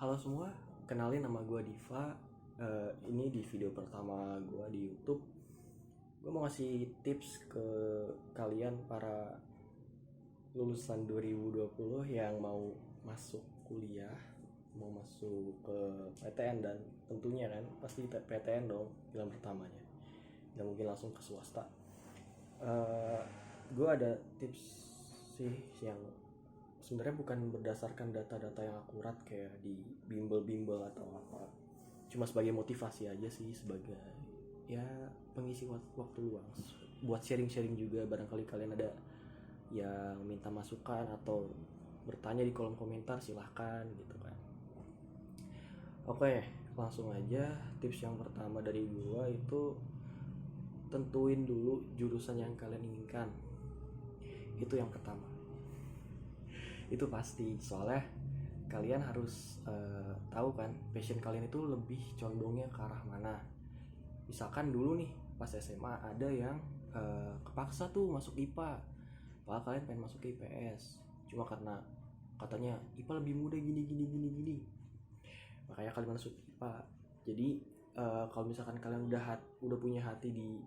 Halo semua, kenalin nama gue Diva. Ini di video pertama gue di YouTube. Gue mau ngasih tips ke kalian para lulusan 2020 yang mau masuk kuliah, mau masuk ke PTN, dan tentunya kan pasti PTN dong pilihan pertamanya. Gak mungkin langsung ke swasta. Gue ada tips sih yang sebenarnya bukan berdasarkan data-data yang akurat kayak di bimbel-bimbel atau apa, cuma sebagai motivasi aja sih, sebagai ya pengisi waktu luang buat sharing-sharing juga. Barangkali kalian ada yang minta masukan atau bertanya di kolom komentar, silahkan gitu kan. Oke, langsung aja. Tips yang pertama dari gua itu tentuin dulu jurusan yang kalian inginkan. Itu yang pertama, itu pasti, soalnya kalian harus tahu kan passion kalian itu lebih condongnya ke arah mana. Misalkan dulu nih pas SMA ada yang kepaksa tuh masuk IPA, padahal kalian pengen masuk ke IPS, cuma karena katanya IPA lebih mudah gini gini gini gini, makanya kalian masuk IPA. Jadi kalau misalkan kalian udah punya hati di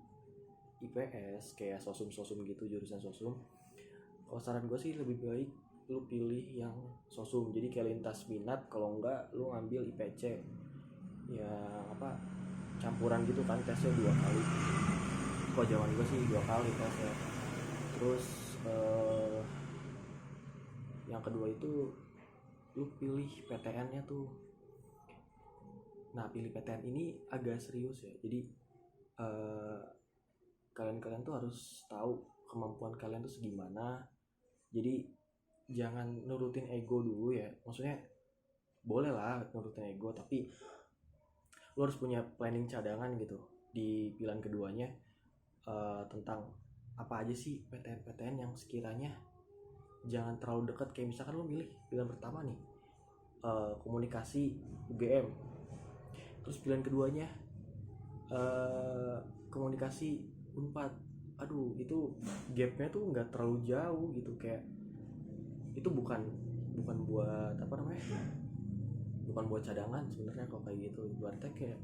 IPS kayak sosum gitu, jurusan sosum, kalau saran gue sih lebih baik lu pilih yang sosum, jadi kayak lintas minat. Kalau enggak lu ngambil IPC, ya apa, campuran gitu kan, tesnya 2 kali. Kok zaman gue sih 2 kali tesnya. Terus yang kedua itu lu pilih PTN nya tuh. Nah, pilih PTN ini agak serius ya, jadi kalian tuh harus tahu kemampuan kalian tuh segimana. Jadi jangan nurutin ego dulu ya, maksudnya boleh lah nurutin ego, tapi lu harus punya planning cadangan gitu di pilihan keduanya, tentang apa aja sih PTN-PTN yang sekiranya jangan terlalu dekat. Kayak misalkan lu milih pilihan pertama nih komunikasi UGM, terus pilihan keduanya komunikasi Unpad. Aduh, itu gapnya tuh nggak terlalu jauh gitu, kayak itu bukan buat apa namanya, bukan buat cadangan sebenarnya. Kalau kayak gitu berarti kayak,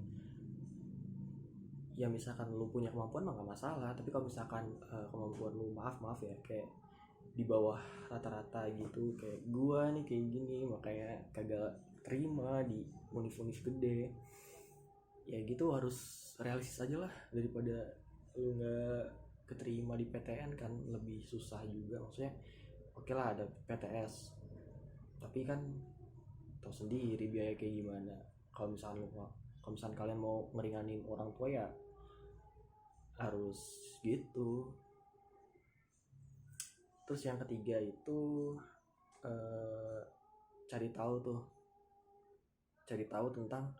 ya misalkan lu punya kemampuan mah gak masalah, tapi kalau misalkan kemampuan lu maaf ya kayak di bawah rata-rata gitu, kayak gua nih kayak gini, makanya kagak terima di univ-univ gede, ya gitu. Harus realistis aja lah, daripada lu nggak keterima di PTN kan lebih susah juga. Maksudnya oke lah ada PTS, tapi kan tahu sendiri biaya kayak gimana. Kalau misalkan kalian mau ngeringanin orang tua, ya harus gitu. Terus yang ketiga itu eh, cari tahu tentang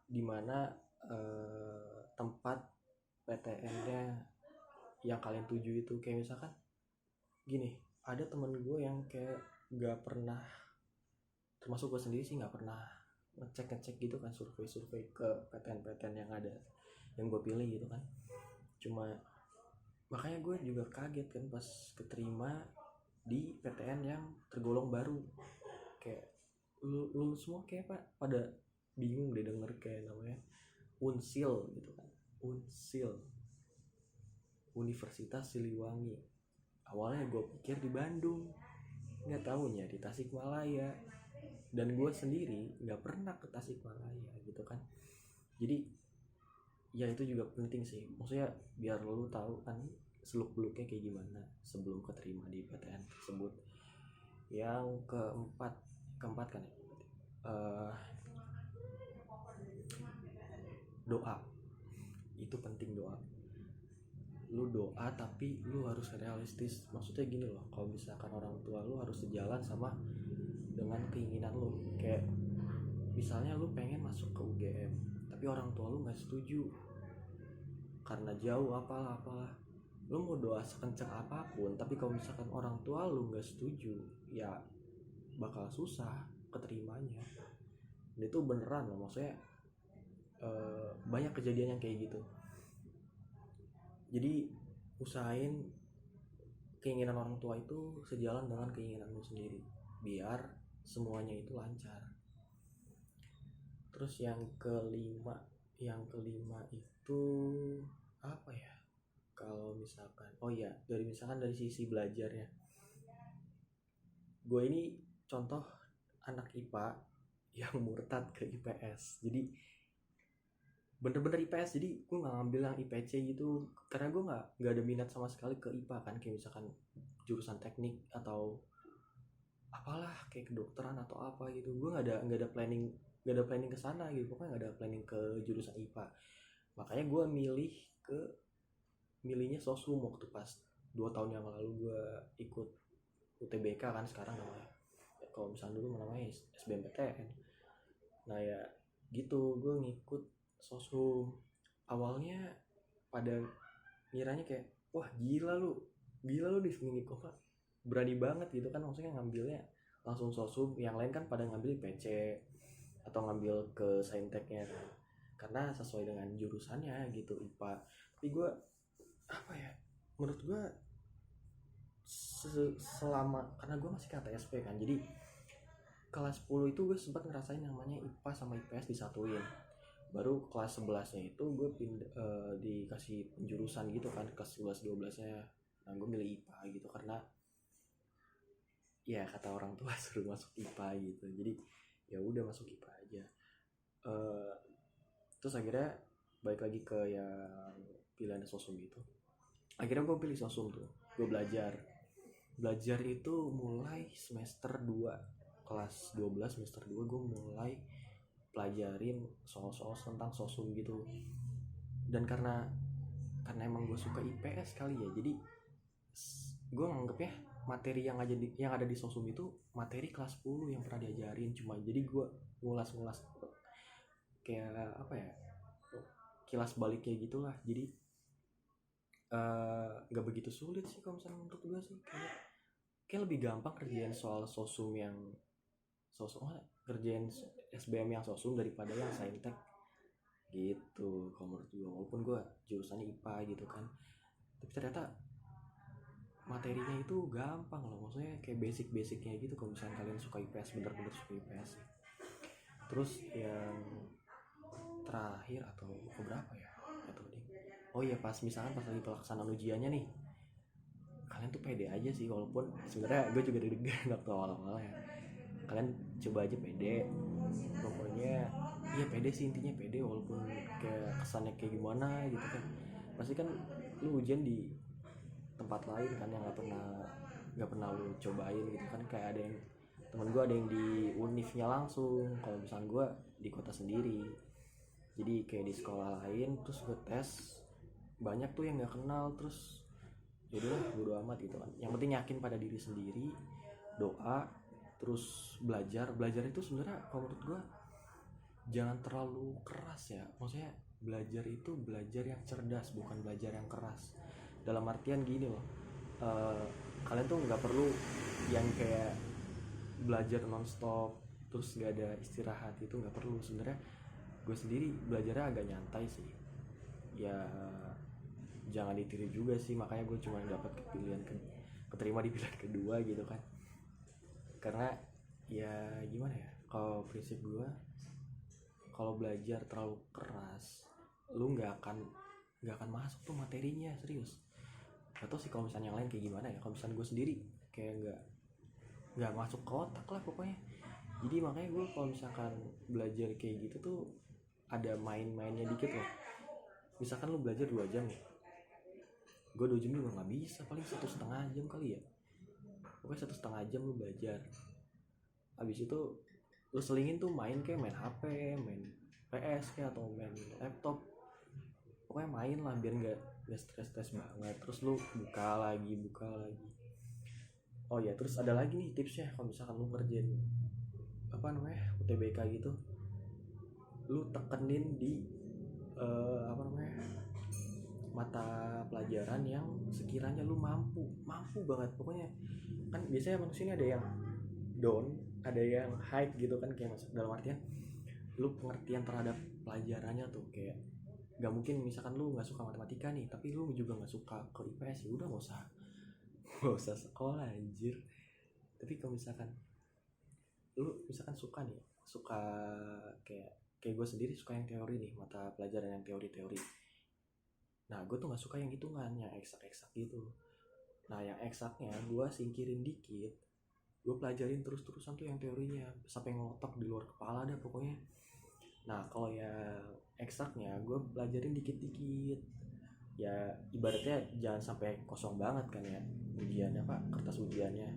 dimana tempat PTN-nya yang kalian tuju itu. Kayak misalkan gini, ada temen gue yang kayak gak pernah, termasuk gue sendiri sih, gak pernah ngecek gitu kan, survei ke PTN-PTN yang ada, yang gue pilih gitu kan. Cuma makanya gue juga kaget kan pas keterima di PTN yang tergolong baru. Kayak lu semua kayak pak pada bingung deh denger kayak namanya Unsil gitu kan. Unsil, Universitas Siliwangi. Awalnya gue pikir di Bandung, nggak taunya di Tasikmalaya, dan gue sendiri nggak pernah ke Tasikmalaya gitu kan. Jadi ya itu juga penting sih, maksudnya biar lo tahu kan seluk beluknya kayak gimana sebelum keterima di PTN tersebut. Yang keempat kan ya, doa. Itu penting, doa. Lu doa tapi lu harus realistis. Maksudnya gini loh, kalau misalkan orang tua lu harus sejalan sama dengan keinginan lu. Kayak misalnya lu pengen masuk ke UGM tapi orang tua lu nggak setuju karena jauh, apalah, lu mau doa sekencang apapun, tapi kalau misalkan orang tua lu nggak setuju, ya bakal susah keterimanya. Dan itu beneran loh, maksudnya banyak kejadian yang kayak gitu. Jadi usahain keinginan orang tua itu sejalan dengan keinginan lu sendiri, biar semuanya itu lancar. Terus yang kelima itu apa ya, kalau misalkan oh iya dari sisi belajarnya, gue ini contoh anak IPA yang murtad ke IPS. Jadi bener-bener IPS, jadi gue nggak ngambil yang IPC gitu karena gue nggak ada minat sama sekali ke IPA kan, kayak misalkan jurusan teknik atau apalah kayak kedokteran atau apa gitu. Gue nggak ada planning ke sana gitu, pokoknya nggak ada planning ke jurusan IPA. Makanya gue milihnya sosum waktu pas 2 tahun yang lalu gue ikut UTBK kan sekarang namanya, kalau misalnya dulu namanya SBMPTN. Nah ya gitu, gue ngikut sosum. Awalnya pada ngiranya kayak wah gila lu di ngikut apa, berani banget gitu kan, maksudnya ngambilnya langsung sosum. Yang lain kan pada ngambil PC atau ngambil ke sainteknya kan, karena sesuai dengan jurusannya gitu IPA. Tapi gue apa ya, menurut gue selama, karena gue masih KTSP kan, jadi kelas 10 itu gue sempat ngerasain namanya IPA sama IPS disatuin. Baru kelas 11 nya itu gue dikasih penjurusan gitu kan, kelas 11 12 nya. Nah gue milih IPA gitu karena ya kata orang tua suruh masuk IPA gitu, jadi ya udah masuk IPA aja. Terus akhirnya balik lagi ke yang pilihan sosum itu, akhirnya gue pilih sosum tuh. Gue belajar itu mulai semester 2, kelas 12 semester 2 gue mulai pelajarin soal-soal tentang sosum gitu. Dan karena emang gue suka IPS kali ya, jadi gue nganggepnya materi yang ada di sosum itu materi kelas 10 yang pernah diajarin, cuma jadi gue ngulas-ngulas kayak apa ya, kilas baliknya gitulah. Jadi nggak begitu sulit sih kalau misalnya menurut gue sih, kayak lebih gampang kerjain soal sosum yang kerjain SBM yang sosum daripada yang saintek gitu kalau menurut gue. Walaupun gue jurusannya IPA gitu kan, tapi ternyata materinya itu gampang loh, maksudnya kayak basic-basicnya gitu kalau misalnya kalian suka IPS, bener-bener suka IPS. Terus yang terakhir atau keberapa ya, oh iya pas lagi pelaksanaan ujiannya nih, kalian tuh pede aja sih, walaupun sebenarnya gue juga deg-degan waktu awal-awal ya. Kalian coba aja pede, pokoknya iya pede sih, intinya pede walaupun kayak kesannya kayak gimana gitu kan. Pasti kan lu ujian di tempat lain kan yang nggak pernah lu cobain gitu kan, kayak ada yang temen gue ada yang di univnya langsung, kalau misalnya gue di kota sendiri, jadi kayak di sekolah lain. Terus gue tes banyak tuh yang nggak kenal, terus yaudah bodo amat gitu kan, yang penting yakin pada diri sendiri, doa, terus belajar itu sebenarnya kalau menurut gue jangan terlalu keras ya, maksudnya belajar itu belajar yang cerdas, bukan belajar yang keras. Dalam artian gini loh, kalian tuh nggak perlu yang kayak belajar nonstop terus nggak ada istirahat, itu nggak perlu sebenarnya. Gue sendiri belajarnya agak nyantai sih ya, jangan ditiru juga sih, makanya gue cuma dapat keterima di pilihan kedua gitu kan. Karena ya gimana ya, kalau prinsip gue, kalau belajar terlalu keras lu nggak akan masuk tuh materinya, serius. Gak tau sih kalau misalnya yang lain kayak gimana ya, kalau misalnya gue sendiri kayak nggak masuk ke otak lah pokoknya. Jadi makanya gue kalau misalkan belajar kayak gitu tuh ada main-mainnya dikit loh. Misalkan lu belajar 2 jam ya, gue 2 jam juga nggak bisa, paling 1,5 jam kali ya, pokoknya 1,5 jam lu belajar. Habis itu lu selingin tuh main, kayak main HP, main PS kayak, atau main laptop, pokoknya main lah biar nggak stres banget. Terus lu buka lagi. Oh ya, terus ada lagi nih tipsnya, kalau misalkan lu ngerjain UTBK gitu, lu tekenin di mata pelajaran yang sekiranya lu mampu banget. Pokoknya kan biasanya manusia ini ada yang down, ada yang high gitu kan, kayak dalam artian lu pengertian terhadap pelajarannya tuh kayak nggak mungkin misalkan lu nggak suka matematika nih tapi lu juga nggak suka ke IPS, ya udah nggak usah sekolah anjir. Tapi kalau misalkan lu suka kayak kayak gue sendiri suka yang teori nih, mata pelajaran yang teori-teori. Nah gue tuh nggak suka yang hitungan, yang eksak-eksak gitu. Nah yang eksaknya gue singkirin dikit, gue pelajarin terus-terusan tuh yang teorinya sampai ngelotok di luar kepala dah pokoknya. Nah kalau yang eksaknya gue pelajarin dikit-dikit, ya ibaratnya jangan sampai kosong banget kan ya ujiannya pak, kertas ujiannya.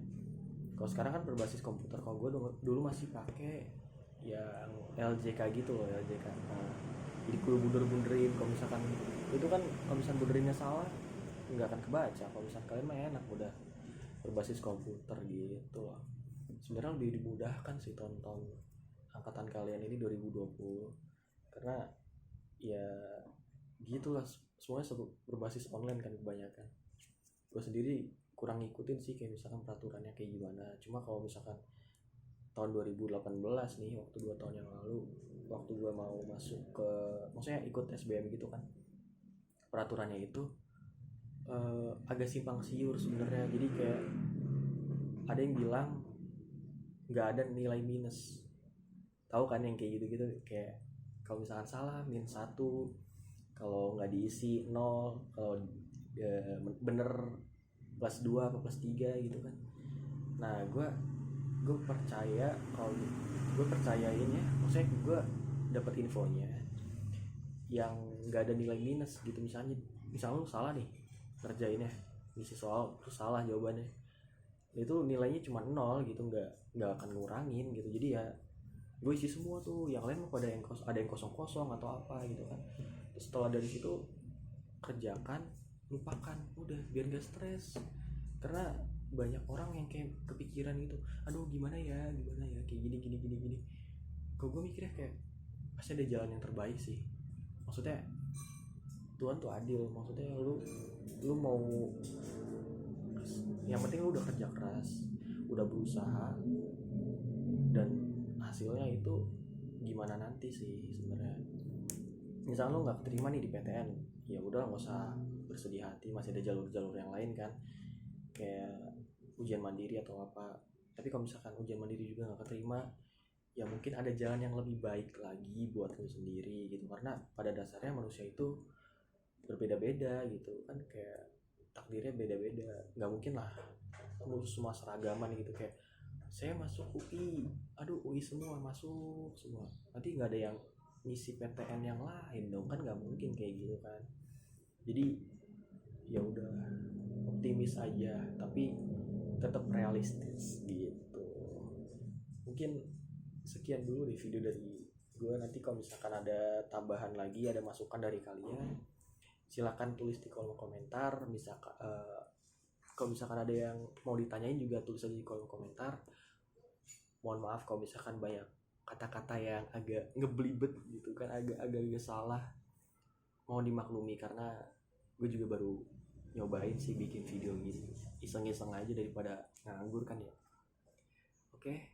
Kalau sekarang kan berbasis komputer, kalau gue dulu masih pakai yang LJK gitu loh, LJK. Nah, jadi gue bunder-bunderin, kalau misalkan itu kan kalau misalkan bunderinnya salah nggak akan kebaca. Kalau misalkan kalian mah enak udah berbasis komputer gitu loh. Sebenarnya lebih dimudahkan sih tahun-tahun angkatan kalian ini 2020, karena ya gitulah, semuanya berbasis online kan kebanyakan. Gue sendiri kurang ngikutin sih kayak misalkan peraturannya kayak gimana. Cuma kalau misalkan tahun 2018 nih, waktu 2 tahun yang lalu, waktu gue mau masuk ke, maksudnya ikut SBM gitu kan, peraturannya itu agak simpang siur sebenarnya. Jadi kayak ada yang bilang nggak ada nilai minus, tahu kan yang kayak gitu-gitu, kayak kalau misalkan salah -1, kalau nggak diisi 0, kalau bener +2 apa +3 gitu kan. Nah gue percaya, kalau gue percayain ya, maksudnya gue dapat infonya yang nggak ada nilai minus gitu. Misalnya lu salah nih ngerjainnya, isi soal terus salah jawabannya, itu nilainya cuma 0 gitu, nggak akan ngurangin gitu. Jadi ya gue isi semua tuh, yang lain pada yang ada yang kosong-kosong atau apa gitu kan. Terus setelah dari situ kerjakan, lupakan, udah biar gak stres. Karena banyak orang yang kayak kepikiran gitu, aduh gimana ya kayak gini. Kalau gue mikirnya kayak pasti ada jalan yang terbaik sih. Maksudnya Tuhan tuh adil, maksudnya lu mau, yang penting lu udah kerja keras, udah berusaha, dan hasilnya itu gimana nanti sih sebenarnya. Misalnya lu nggak keterima nih di PTN, ya udah nggak usah bersedih hati, masih ada jalur-jalur yang lain kan, kayak ujian mandiri atau apa. Tapi kalau misalkan ujian mandiri juga nggak keterima, ya mungkin ada jalan yang lebih baik lagi buat lu sendiri gitu. Karena pada dasarnya manusia itu berbeda-beda gitu kan, kayak takdirnya beda-beda. Nggak mungkin lah lu semua seragaman gitu, kayak saya masuk UI, aduh UI semua masuk semua, nanti nggak ada yang ngisi PTN yang lain dong, kan nggak mungkin kayak gitu kan. Jadi ya udah, optimis aja tapi tetap realistis gitu. Mungkin sekian dulu di video dari gue. Nanti kalau misalkan ada tambahan lagi, ada masukan dari kalian, silakan tulis di kolom komentar. Misalkan kalau misalkan ada yang mau ditanyain juga tulis aja di kolom komentar. Mohon maaf kalau misalkan banyak kata-kata yang agak ngeblibet gitu kan, agak salah, mohon dimaklumi. Karena gue juga baru nyobain sih bikin video gini, iseng-iseng aja daripada nganggur kan ya. Oke,